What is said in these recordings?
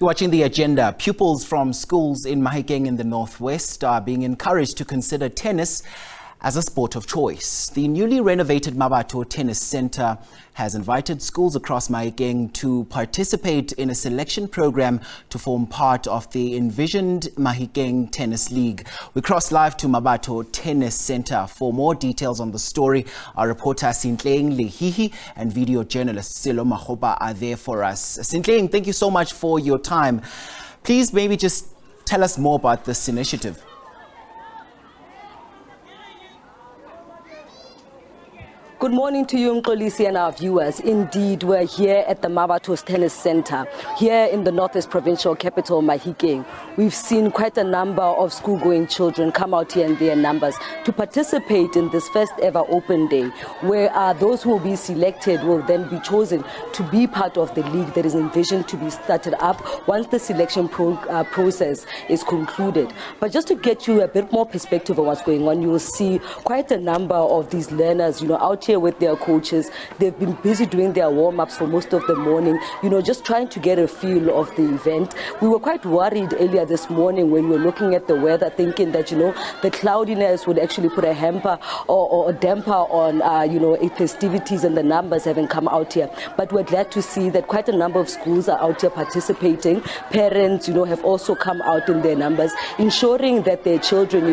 You're watching The Agenda. Pupils from schools in Mahikeng in the northwest are being encouraged to consider tennis as a sport of choice. The newly renovated Mmabatho Tennis Centre has invited schools across Mahikeng to participate in a selection program to form part of the envisioned Mahikeng Tennis League. We cross live to Mmabatho Tennis Centre. For more details on the story, our reporter Sentleeng, Lehihi and video journalist Sello Mogopa are there for us. Sentleeng, thank you so much for your time. Please maybe just tell us more about this initiative. Good morning to you, Mxolisi, and our viewers. Indeed, we're here at the Mmabatho Tennis Centre, here in the Northwest Provincial Capital, Mahikeng. We've seen quite a number of school-going children come out here in their numbers to participate in this first ever open day, where those who will be selected will then be chosen to be part of the league that is envisioned to be started up once the selection process is concluded. But just to get you a bit more perspective of what's going on, you will see quite a number of these learners, out here with their coaches. They've been busy doing their warm-ups for most of the morning, just trying to get a feel of the event. We were quite worried earlier this morning when we were looking at the weather, thinking that, the cloudiness would actually put a hamper or a damper on, festivities and the numbers having come out here. But we're glad to see that quite a number of schools are out here participating. Parents, have also come out in their numbers, ensuring that their children,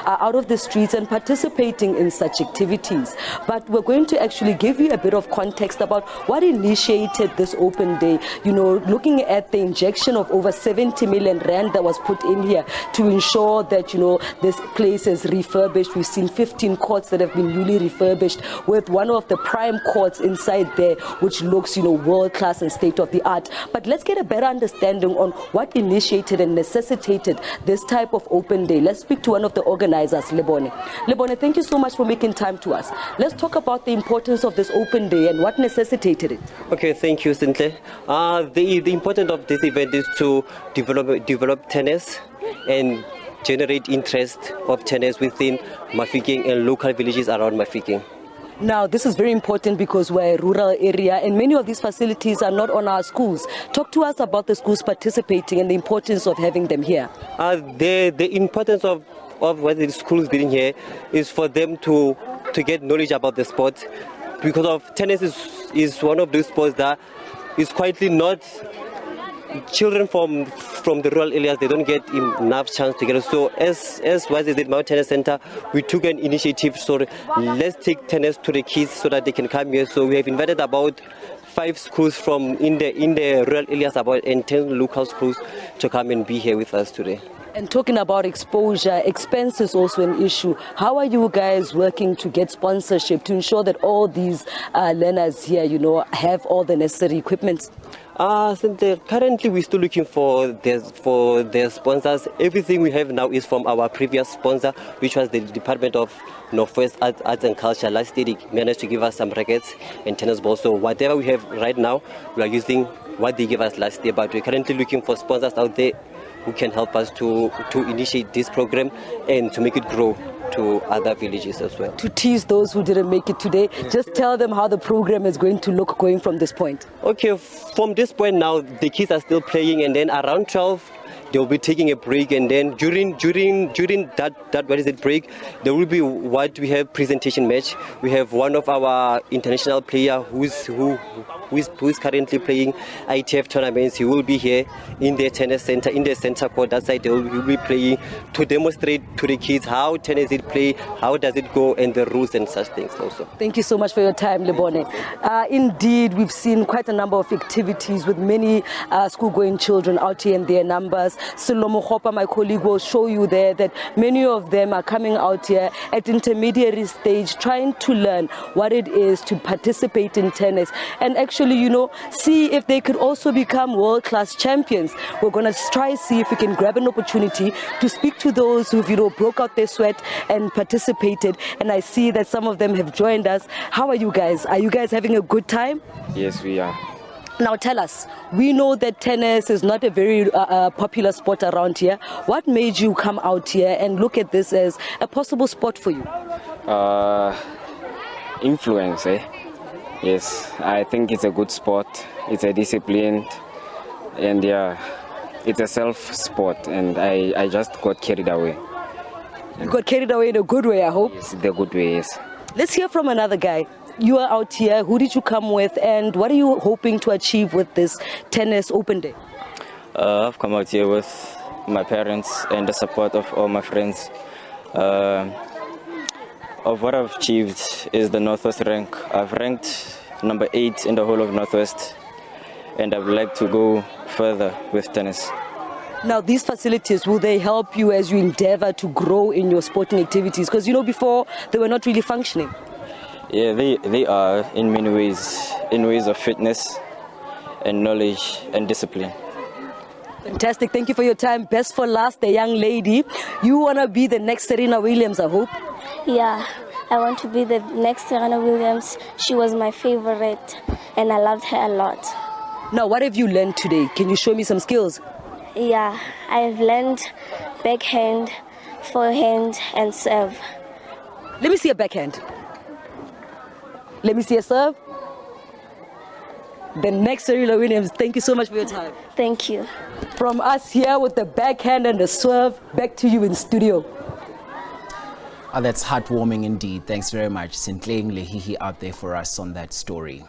are out of the streets and participating in such activities. But we're going to actually give you a bit of context about what initiated this open day, looking at the injection of over 70 million rand that was put in here to ensure that, this place is refurbished. We've seen 15 courts that have been newly refurbished, with one of the prime courts inside there, which looks, world-class and state-of-the-art. But let's get a better understanding on what initiated and necessitated this type of open day. Let's speak to one of the organizers, Lebone. Lebone, thank you so much for making time to us. Let's talk about the importance of this open day and what necessitated it. Okay, thank you, Sentleeng. The importance of this event is to develop tennis and generate interest of tennis within Mahikeng and local villages around Mahikeng. Now, this is very important because we're a rural area and many of these facilities are not on our schools. Talk to us about the schools participating and the importance of having them here. The importance of what the schools being here is for them to get knowledge about the sport, because of tennis is one of those sports that is quietly not children from the rural areas, they don't get enough chance to get it. So as was at Mmabatho Tennis Centre, we took an initiative, so let's take tennis to the kids so that they can come here. So we have invited about 5 schools from in the rural areas, and 10 local schools to come and be here with us today. And talking about exposure, expense is also an issue. How are you guys working to get sponsorship to ensure that all these learners here, have all the necessary equipment? Currently, we're still looking for their sponsors. Everything we have now is from our previous sponsor, which was the Department of Northwest Arts and Culture. Last year, they managed to give us some rackets and tennis balls. So whatever we have right now, we are using what they gave us last year. But we're currently looking for sponsors out there who can help us to initiate this program and to make it grow to other villages as well. To tease those who didn't make it today, just tell them how the program is going to look going from this point. Okay, from this point now, the kids are still playing, and then around 12, they'll be taking a break, and then during that break, there will be what we have presentation match. We have one of our international player who's currently playing ITF tournaments. He will be here in the tennis center, in the center court. That side, they will be playing to demonstrate to the kids how tennis is played, how does it go, and the rules and such things also. Thank you so much for your time, Lebone. Indeed, we've seen quite a number of activities with many school-going children out here in their numbers. Sello Mogopa, my colleague, will show you there that many of them are coming out here at intermediary stage, trying to learn what it is to participate in tennis and actually, see if they could also become world-class champions. We're going to try see if we can grab an opportunity to speak to those who've, broke out their sweat and participated. And I see that some of them have joined us. How are you guys? Are you guys having a good time? Yes, we are. Now tell us, we know that tennis is not a very popular sport around here. What made you come out here and look at this as a possible sport for you? Influence, Yes, I think it's a good sport. It's a discipline, and it's a self-sport, and I just got carried away. You got carried away in a good way, I hope. It's the good way, yes. Let's hear from another guy. You are out here. Who did you come with, and what are you hoping to achieve with this tennis open day? I've come out here with my parents and the support of all my friends. Of what I've achieved is the Northwest rank. I've ranked number 8 in the whole of Northwest, and I would like to go further with tennis. Now, these facilities, will they help you as you endeavor to grow in your sporting activities? Because, you know, before they were not really functioning. Yeah, they are in many ways, in ways of fitness and knowledge and discipline. Fantastic. Thank you for your time. Best for last, the young lady. You want to be the next Serena Williams, I hope? Yeah, I want to be the next Serena Williams. She was my favorite, and I loved her a lot. Now, what have you learned today? Can you show me some skills? Yeah, I've learned backhand, forehand, and serve. Let me see a backhand. Let me see a serve. The next Serena Williams, thank you so much for your time. Thank you. From us here with the backhand and the serve, back to you in studio. That's heartwarming indeed. Thanks very much, Sentleeng, Lehihi out there for us on that story.